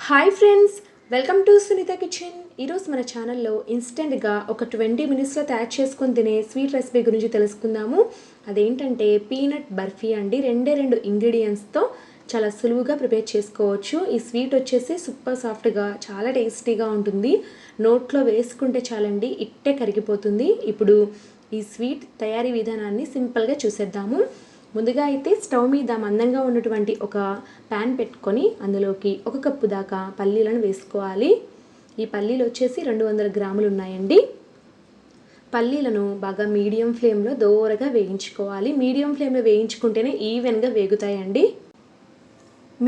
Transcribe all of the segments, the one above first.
Hi friends, welcome to Sunitha Kitchen. ఈరోజు మన ఛానల్లో ఇన్స్టెంట్గా ఒక 20 మినిట్స్లో తయారు చేసుకొని తినే స్వీట్ రెసిపీ గురించి తెలుసుకుందాము. అదేంటంటే పీనట్ బర్ఫీ అండి. రెండు ఇంగ్రీడియంట్స్తో చాలా సులువుగా ప్రిపేర్ చేసుకోవచ్చు. ఈ స్వీట్ వచ్చేసి సూపర్ సాఫ్ట్గా చాలా టేస్టీగా ఉంటుంది. నోట్లో వేసుకుంటే చాలండి ఇట్టే కరిగిపోతుంది. ఇప్పుడు ఈ స్వీట్ తయారీ విధానాన్ని సింపుల్గా చూసేద్దాము. ముందుగా అయితే స్టవ్ మీద మందంగా ఉన్నటువంటి ఒక ప్యాన్ పెట్టుకొని అందులోకి 1 కప్పు దాకా పల్లీలను వేసుకోవాలి. ఈ పల్లీలు వచ్చేసి 200 గ్రాములు ఉన్నాయండి. పల్లీలను బాగా మీడియం ఫ్లేమ్లో దోరగా వేయించుకోవాలి. మీడియం ఫ్లేమ్లో వేయించుకుంటేనే ఈవెన్గా వేగుతాయండి.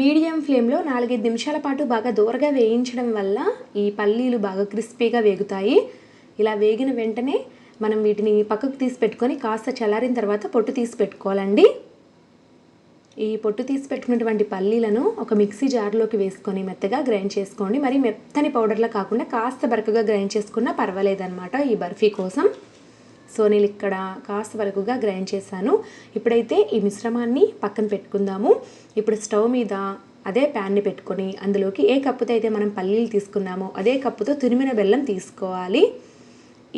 మీడియం ఫ్లేమ్లో 4-5 నిమిషాల పాటు బాగా దోరగా వేయించడం వల్ల ఈ పల్లీలు బాగా క్రిస్పీగా వేగుతాయి. ఇలా వేగిన వెంటనే మనం వీటిని పక్కకు తీసి పెట్టుకొని కాస్త చల్లారిన తర్వాత పొట్టు తీసి పెట్టుకోవాలండి. ఈ పొట్టు తీసి పెట్టుకున్నటువంటి పల్లీలను ఒక మిక్సీ జార్లోకి వేసుకొని మెత్తగా గ్రైండ్ చేసుకోండి. మరి మెత్తని పౌడర్లా కాకుండా కాస్త బరకగా గ్రైండ్ చేసుకున్నా పర్వాలేదన్నమాట ఈ బర్ఫీ కోసం. సో నేను ఇక్కడ కాస్త వరకుగా గ్రైండ్ చేశాను. ఇప్పుడైతే ఈ మిశ్రమాన్ని పక్కన పెట్టుకుందాము. ఇప్పుడు స్టవ్ మీద అదే ప్యాన్ని పెట్టుకొని అందులోకి ఏ కప్పుతో అయితే మనం పల్లీలు తీసుకున్నామో అదే కప్పుతో తురిమిన బెల్లం తీసుకోవాలి.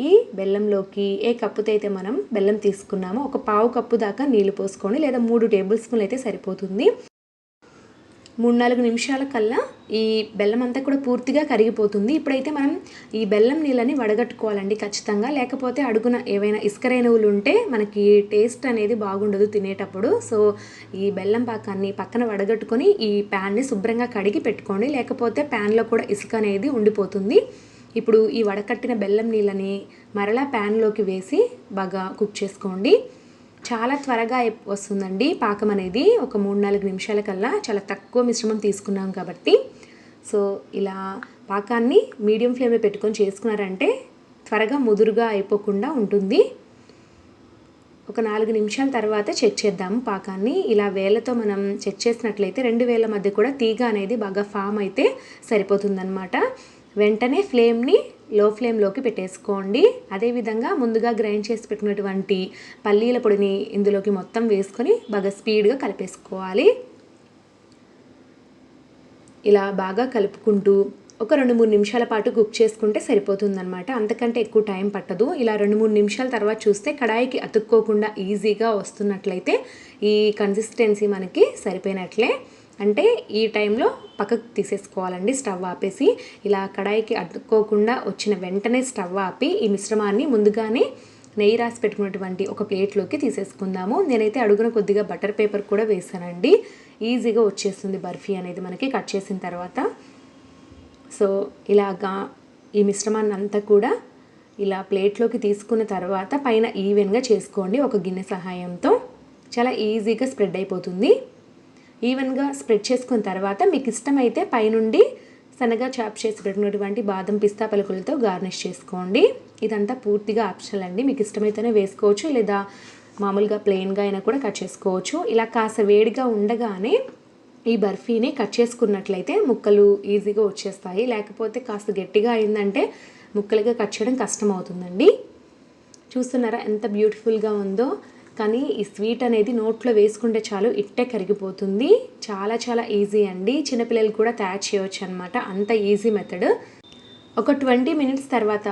ఈ బెల్లంలోకి ఏ కప్పుతో అయితే మనం బెల్లం తీసుకున్నామో ఒక పావు కప్పు దాకా నీళ్లు పోసుకోండి, లేదా 3 టేబుల్ స్పూన్లు అయితే సరిపోతుంది. 3-4 నిమిషాల కల్లా ఈ బెల్లం అంతా కూడా పూర్తిగా కరిగిపోతుంది. ఇప్పుడైతే మనం ఈ బెల్లం నీళ్ళని వడగట్టుకోవాలండి ఖచ్చితంగా. లేకపోతే అడుగున ఏవైనా ఇసుక రేణువులు ఉంటే మనకి టేస్ట్ అనేది బాగుండదు తినేటప్పుడు. సో ఈ బెల్లం పాకాన్ని పక్కన వడగట్టుకొని ఈ ప్యాన్ని శుభ్రంగా కడిగి పెట్టుకోండి, లేకపోతే ప్యాన్లో కూడా ఇసుక అనేది ఉండిపోతుంది. ఇప్పుడు ఈ వడకట్టిన బెల్లం నీళ్ళని మరలా ప్యాన్లోకి వేసి బాగా కుక్ చేసుకోండి. చాలా త్వరగా వస్తుందండి పాకం అనేది. ఒక 3-4 నిమిషాల కల్లా చాలా తక్కువ మిశ్రమం తీసుకున్నాం కాబట్టి. సో ఇలా పాకాన్ని మీడియం ఫ్లేమ్లో పెట్టుకొని చేసుకున్నారంటే త్వరగా ముదురుగా అయిపోకుండా ఉంటుంది. ఒక 4 నిమిషాల తర్వాత చెక్ చేద్దాము పాకాన్ని. ఇలా వేళ్ళతో మనం చెక్ చేసినట్లయితే 2 వేళ్ళ మధ్య కూడా తీగ అనేది బాగా ఫామ్ అయితే సరిపోతుందన్నమాట. వెంటనే ఫ్లేమ్ని లో ఫ్లేమ్లోకి పెట్టేసుకోండి. అదేవిధంగా ముందుగా గ్రైండ్ చేసి పెట్టుకున్నటువంటి పల్లీల పొడిని ఇందులోకి మొత్తం వేసుకొని బాగా స్పీడ్గా కలిపేసుకోవాలి. ఇలా బాగా కలుపుకుంటూ ఒక 2-3 నిమిషాల పాటు కుక్ చేసుకుంటే సరిపోతుందన్నమాట. అంతకంటే ఎక్కువ టైం పట్టదు. ఇలా 2-3 నిమిషాల తర్వాత చూస్తే కడాయికి అతుక్కోకుండా ఈజీగా వస్తున్నట్లయితే ఈ కన్సిస్టెన్సీ మనకి సరిపోయినట్లే. అంటే ఈ టైంలో పక్కకు తీసేసుకోవాలండి స్టవ్ ఆపేసి. ఇలా కడాయికి అతుక్కోకుండా వచ్చిన వెంటనే స్టవ్ ఆపి ఈ మిశ్రమాన్ని ముందుగానే నెయ్యి రాసి పెట్టుకున్నటువంటి ఒక ప్లేట్లోకి తీసేసుకుందాము. నేనైతే అడుగున కొద్దిగా బటర్ పేపర్ కూడా వేసానండి. ఈజీగా వచ్చేస్తుంది బర్ఫీ అనేది మనకి కట్ చేసిన తర్వాత. సో ఇలాగా ఈ మిశ్రమాన్ని అంతా కూడా ఇలా ప్లేట్లోకి తీసుకున్న తర్వాత పైన ఈవెన్గా చేసుకోండి ఒక గిన్నె సహాయంతో. చాలా ఈజీగా స్ప్రెడ్ అయిపోతుంది. ఈవెన్గా స్ప్రెడ్ చేసుకున్న తర్వాత మీకు ఇష్టమైతే పైనుండి సన్నగా చాప్ చేసి పెట్టుకున్నటువంటి బాదం పిస్తా పలుకులతో గార్నిష్ చేసుకోండి. ఇదంతా పూర్తిగా ఆప్షనల్ అండి. మీకు ఇష్టమైతేనే వేసుకోవచ్చు, లేదా మామూలుగా ప్లెయిన్గా అయినా కూడా కట్ చేసుకోవచ్చు. ఇలా కాస్త వేడిగా ఉండగానే ఈ బర్ఫీని కట్ చేసుకున్నట్లయితే ముక్కలు ఈజీగా వచ్చేస్తాయి. లేకపోతే కాస్త గట్టిగా అయిందంటే ముక్కలుగా కట్ చేయడం కష్టం అవుతుందండి. చూస్తున్నారా ఎంత బ్యూటిఫుల్గా ఉందో. కానీ ఈ స్వీట్ అనేది నోట్లో వేసుకుంటే చాలు ఇట్టే కరిగిపోతుంది. చాలా చాలా ఈజీ అండి. చిన్నపిల్లలు కూడా తయారు చేయవచ్చు అనమాట. అంత ఈజీ మెథడ్. ఒక 20 మినిట్స్ తర్వాత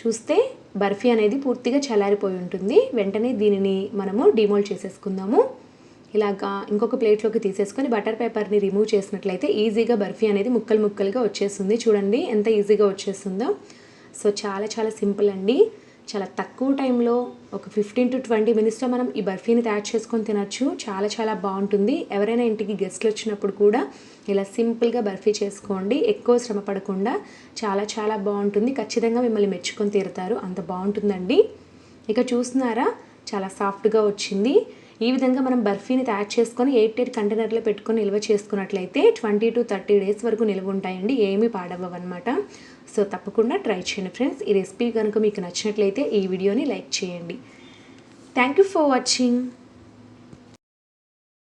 చూస్తే బర్ఫీ అనేది పూర్తిగా చల్లారిపోయి ఉంటుంది. వెంటనే దీనిని మనము డిమోల్డ్ చేసేసుకుందాము. ఇలాగా ఇంకొక ప్లేట్లోకి తీసేసుకొని బటర్ పేపర్ని రిమూవ్ చేసినట్లయితే ఈజీగా బర్ఫీ అనేది ముక్కలుగా వచ్చేస్తుంది. చూడండి ఎంత ఈజీగా వచ్చేస్తుందో. సో చాలా చాలా సింపుల్ అండి. చాలా తక్కువ టైంలో ఒక 15-20 మినిట్స్లో మనం ఈ బర్ఫీని తయారు చేసుకొని తినచ్చు. చాలా చాలా బాగుంటుంది. ఎవరైనా ఇంటికి గెస్ట్లు వచ్చినప్పుడు కూడా ఇలా సింపుల్గా బర్ఫీ చేసుకోండి. ఎక్కువ శ్రమ పడకుండా చాలా చాలా బాగుంటుంది. ఖచ్చితంగా మిమ్మల్ని మెచ్చుకొని తీరుతారు, అంత బాగుంటుందండి. ఇక చూస్తున్నారా చాలా సాఫ్ట్గా వచ్చింది. ఈ విధంగా మనం బర్ఫీని తయారు చేసుకొని 8 కంటైనర్లో పెట్టుకొని నిల్వ చేసుకున్నట్లయితే 20-30 డేస్ వరకు నిల్వ ఉంటాయండి. ఏమీ పాడవన్నమాట. సో తప్పకుండా ట్రై చేయండి ఫ్రెండ్స్. ఈ రెసిపీ కనుక మీకు నచ్చినట్లయితే ఈ వీడియోని లైక్ చేయండి. Thank you for watching.